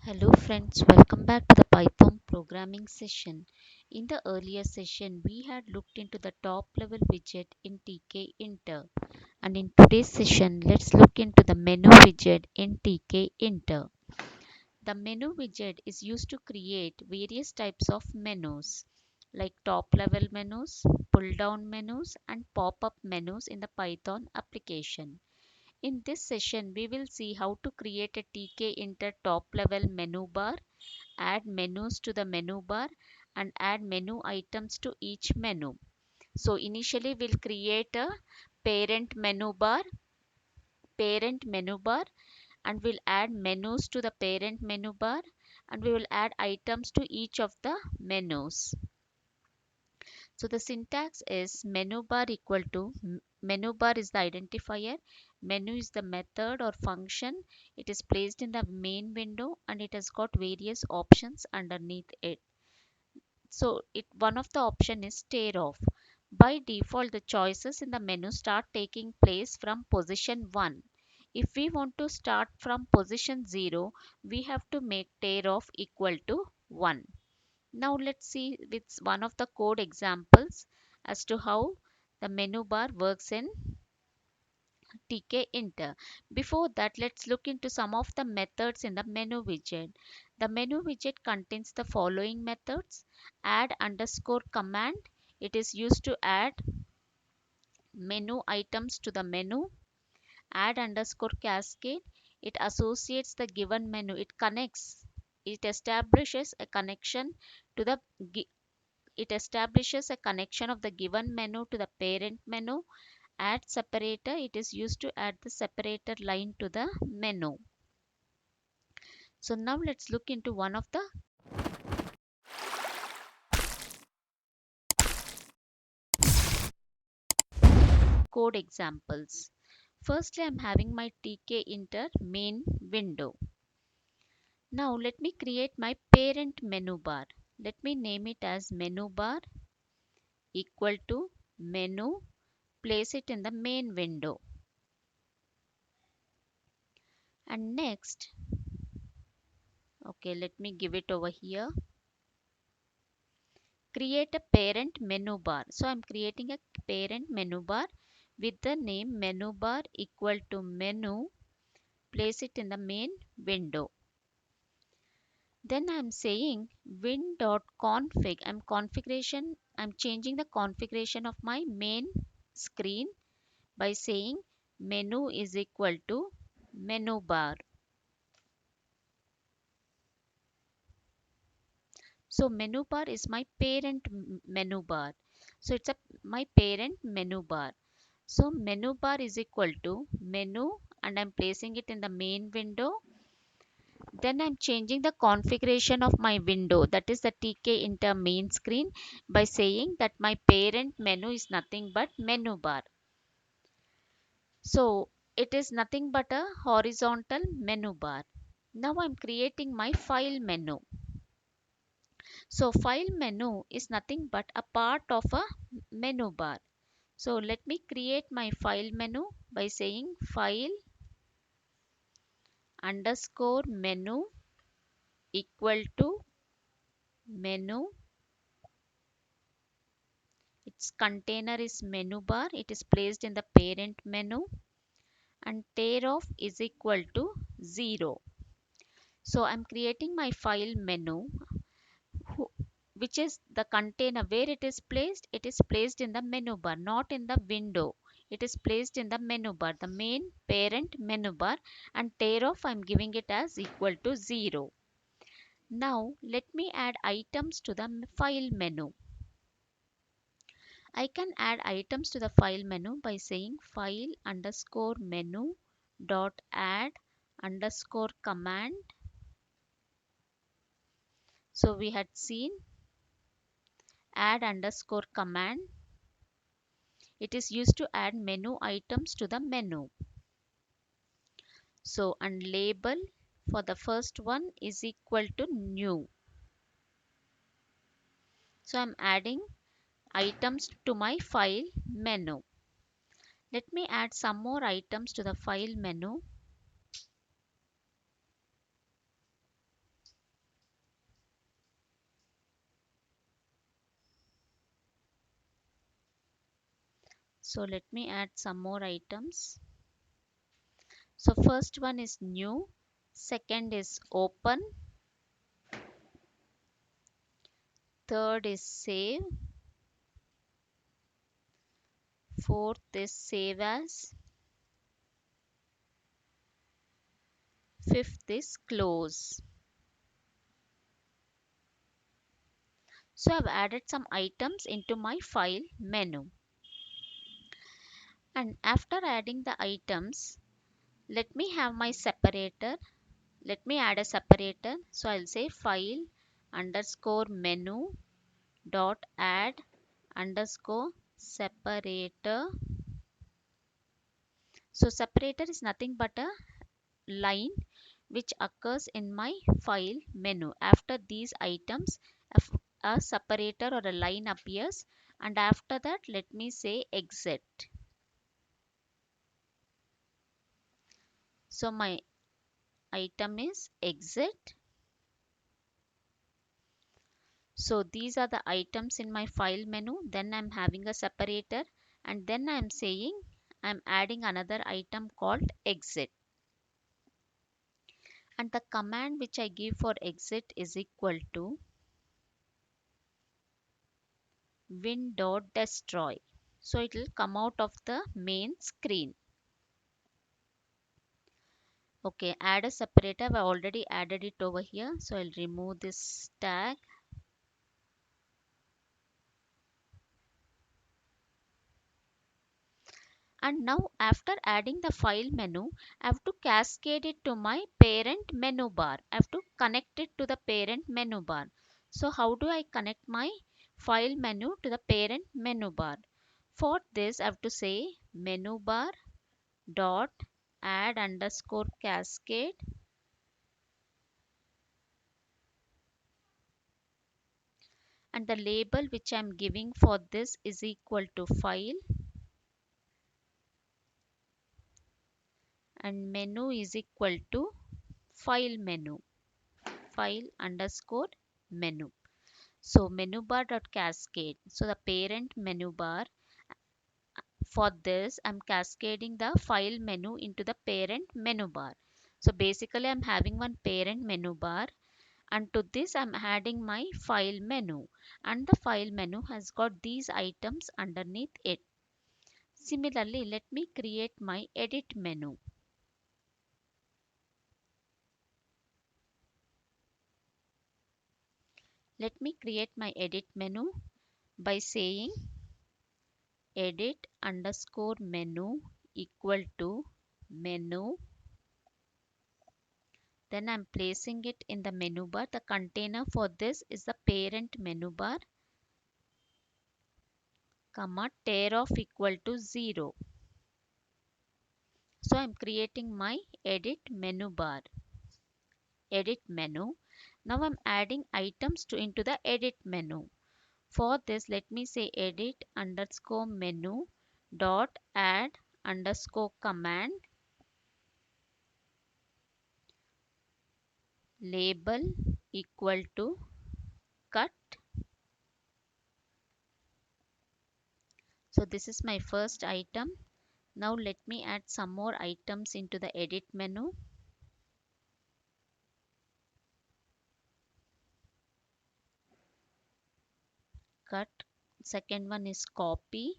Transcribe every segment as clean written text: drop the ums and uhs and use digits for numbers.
Hello friends, welcome back to the Python programming session. In the earlier session, we had looked into the top level widget in Tkinter, and in today's session, let's look into the menu widget in Tkinter. The menu widget is used to create various types of menus like top level menus, pull down menus and pop-up menus in the Python application. In this session, we will see how to create a Tkinter top level menu bar, add menus to the menu bar and add menu items to each menu. So initially we'll create a parent menu bar, and we'll add menus to the parent menu bar and we will add items to each of the menus. So the syntax is menu bar equal to menu bar is the identifier, menu is the method or function. It is placed in the main window and it has got various options underneath it. So one of the option is tear off. By default, the choices in the menu start taking place from position 1. If we want to start from position 0, we have to make tear off equal to 1. Now let's see with one of the code examples as to how the menu bar works in Tkinter. Before that, let's look into some of the methods in the menu widget. The menu widget contains the following methods. Add underscore command. It is used to add menu items to the menu. Add underscore cascade. It associates the given menu. It establishes a connection to the it establishes a connection of the given menu to the parent menu. Add separator, it is used to add the separator line to the menu. So now let's look into one of the code examples. Firstly, I'm having my Tkinter main window. Now let me create my parent menu bar. Let me name it as menu bar equal to menu. Place it in the main window. And next, okay, let me give it over here. Create a parent menu bar. So I'm creating a parent menu bar with the name menu bar equal to menu. Place it in the main window. Then I'm saying win.config. I'm changing the configuration of my main screen by saying menu is equal to menu bar. So menu bar is my parent menu bar. So it's my parent menu bar. So menu bar is equal to menu and I'm placing it in the main window. Then I'm changing the configuration of my window, that is the Tkinter main screen, by saying that my parent menu is nothing but menu bar. So it is nothing but a horizontal menu bar. Now I'm creating my file menu. So file menu is nothing but a part of a menu bar. So let me create my file menu by saying file underscore menu equal to menu. Its container is menu bar. It is placed in the parent menu and tear off is equal to 0. So I'm creating my file menu which is the container where it is placed. It is placed in the menu bar, not in the window. It is placed in the menu bar, the main parent menu bar, and tear off I'm giving it as equal to 0. Now let me add items to the file menu. I can add items to the file menu by saying file underscore menu dot add underscore command. So we had seen add underscore command. It is used to add menu items to the menu. So and label for the first one is equal to new. So I'm adding items to my file menu. Let me add some more items to the file menu. So let me add some more items. So first one is new, second is open, third is save, fourth is save as, fifth is close. So I've added some items into my file menu. And after adding the items, let me have my separator. Let me add a separator. So I'll say file underscore menu dot add underscore separator. So separator is nothing but a line which occurs in my file menu. After these items, a separator or a line appears, and after that let me say exit. So my item is exit. So these are the items in my file menu. Then I'm having a separator, and then I'm saying I'm adding another item called exit. And the command which I give for exit is equal to win.destroy. So it will come out of the main screen. Okay, add a separator. I've already added it over here. So I'll remove this tag. And now after adding the file menu, I have to cascade it to my parent menu bar. I have to connect it to the parent menu bar. So how do I connect my file menu to the parent menu bar? For this, I have to say menu bar dot add underscore cascade, and the label which I am giving for this is equal to file, and menu is equal to file menu, file underscore menu. So menu bar dot cascade. So the parent menu bar, for this I'm cascading the file menu into the parent menu bar. So basically I'm having one parent menu bar, and to this I'm adding my file menu, and the file menu has got these items underneath it. Similarly, let me create my edit menu. Let me create my edit menu by saying edit underscore menu equal to menu. Then I'm placing it in the menu bar. The container for this is the parent menu bar, comma tear off equal to 0. So I'm creating my edit menu bar, edit menu. Now I'm adding items into the edit menu. For this, let me say edit underscore menu dot add underscore command label equal to cut. So this is my first item. Now let me add some more items into the edit menu. Cut. Second one is copy.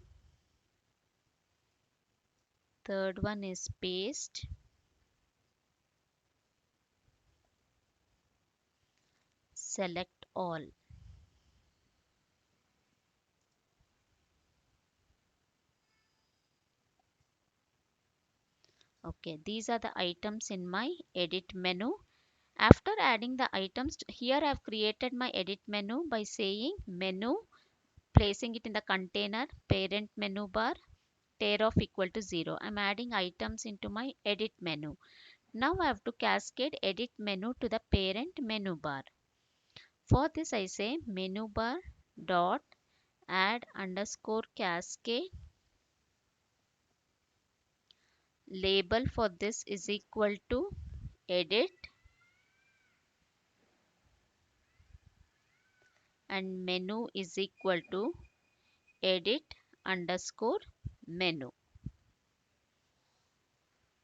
Third one is paste. Select all. Okay, these are the items in my edit menu. After adding the items, here I have created my edit menu by saying menu, placing it in the container, parent menu bar, tear off equal to 0. I'm adding items into my edit menu. Now I have to cascade edit menu to the parent menu bar. For this I say menu bar dot add underscore cascade. Label for this is equal to edit, and menu is equal to edit underscore menu.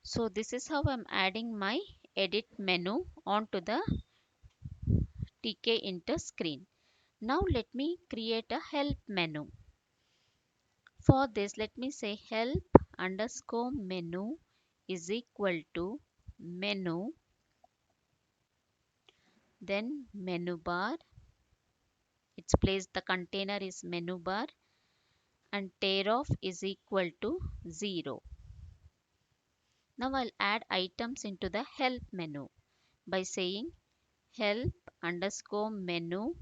So this is how I'm adding my edit menu onto the Tkinter screen. Now let me create a help menu. For this, let me say help underscore menu is equal to menu, then menu bar. Its place the container is menu bar, and tear off is equal to 0. Now I'll add items into the help menu by saying help underscore menu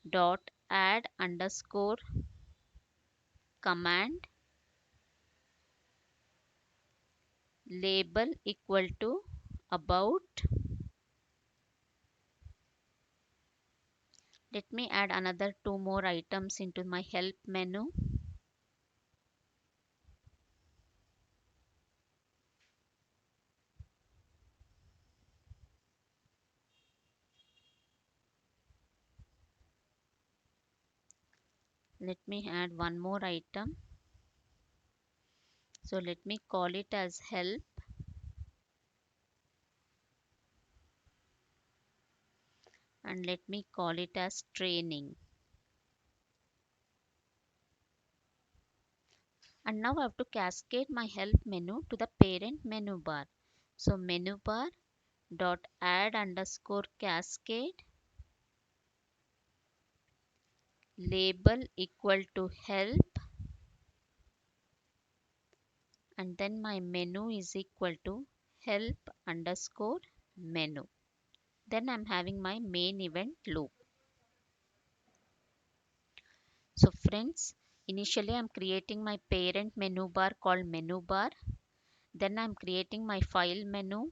dot add underscore command label equal to about. Let me add another 2 more items into my help menu. Let me add one more item. So let me call it as help, and let me call it as training. And now I have to cascade my help menu to the parent menu bar. So menu bar dot add underscore cascade label equal to help, and then my menu is equal to help underscore menu. Then I'm having my main event loop. So friends, initially I'm creating my parent menu bar called menu bar. Then I'm creating my file menu.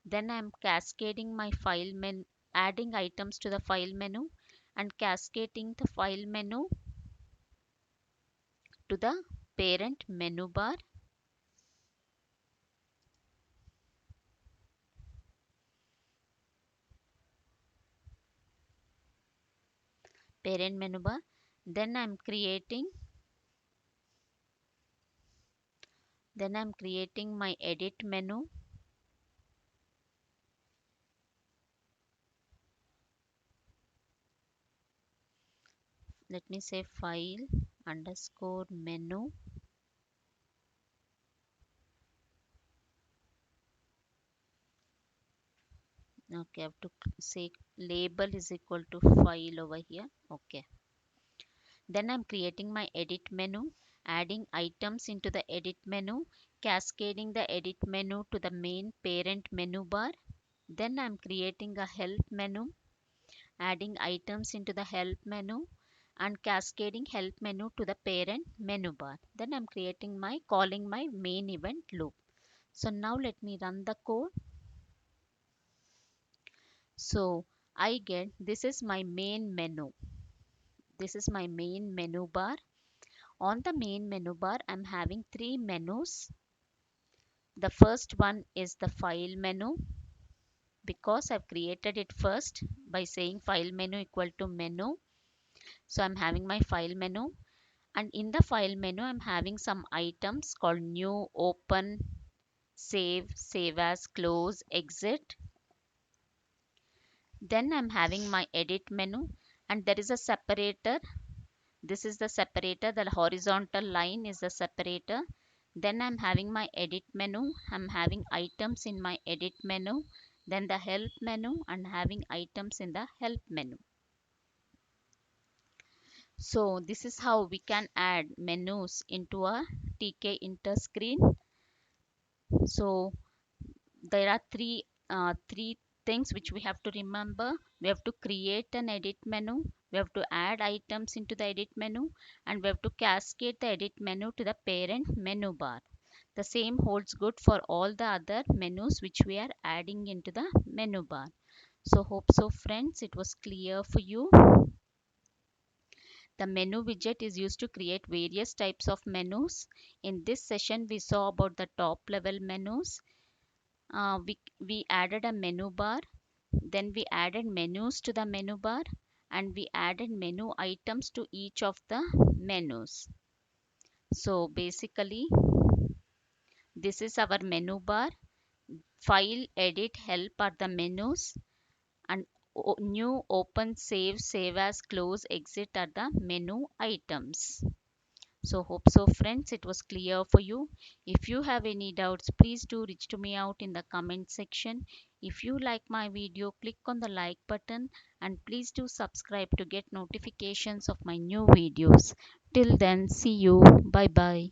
Then I'm cascading my file menu, adding items to the file menu and cascading the file menu to the parent menu bar. Parent menu bar. Then I'm creating my edit menu. Let me say file underscore menu. Okay, I have to say label is equal to file over here. Okay. Then I'm creating my edit menu, adding items into the edit menu, cascading the edit menu to the main parent menu bar. Then I'm creating a help menu, adding items into the help menu and cascading help menu to the parent menu bar. Then I'm calling my main event loop. So now let me run the code. So I get this is my main menu. This is my main menu bar. On the main menu bar, I'm having 3 menus. The first one is the file menu because I've created it first by saying file menu equal to menu. So I'm having my file menu, and in the file menu, I'm having some items called new, open, save as, close, exit. Then I'm having my edit menu, and there is a separator. This is the separator. The horizontal line is the separator. Then I'm having my edit menu. I'm having items in my edit menu. Then the help menu and having items in the help menu. So this is how we can add menus into a Tkinter screen. So there are three things which we have to remember. We have to create an edit menu, we have to add items into the edit menu, and we have to cascade the edit menu to the parent menu bar. The same holds good for all the other menus which we are adding into the menu bar. So hope so friends, it was clear for you. The menu widget is used to create various types of menus. In this session we saw about the top level menus. We added a menu bar, then we added menus to the menu bar, and we added menu items to each of the menus. So basically this is our menu bar. File, edit, help are the menus, and new, open, save as, close, exit are the menu items. So hope so friends it was clear for you. If you have any doubts, please do reach to me out in the comment section. If you like my video, click on the like button and please do subscribe to get notifications of my new videos. Till then, see you. Bye bye.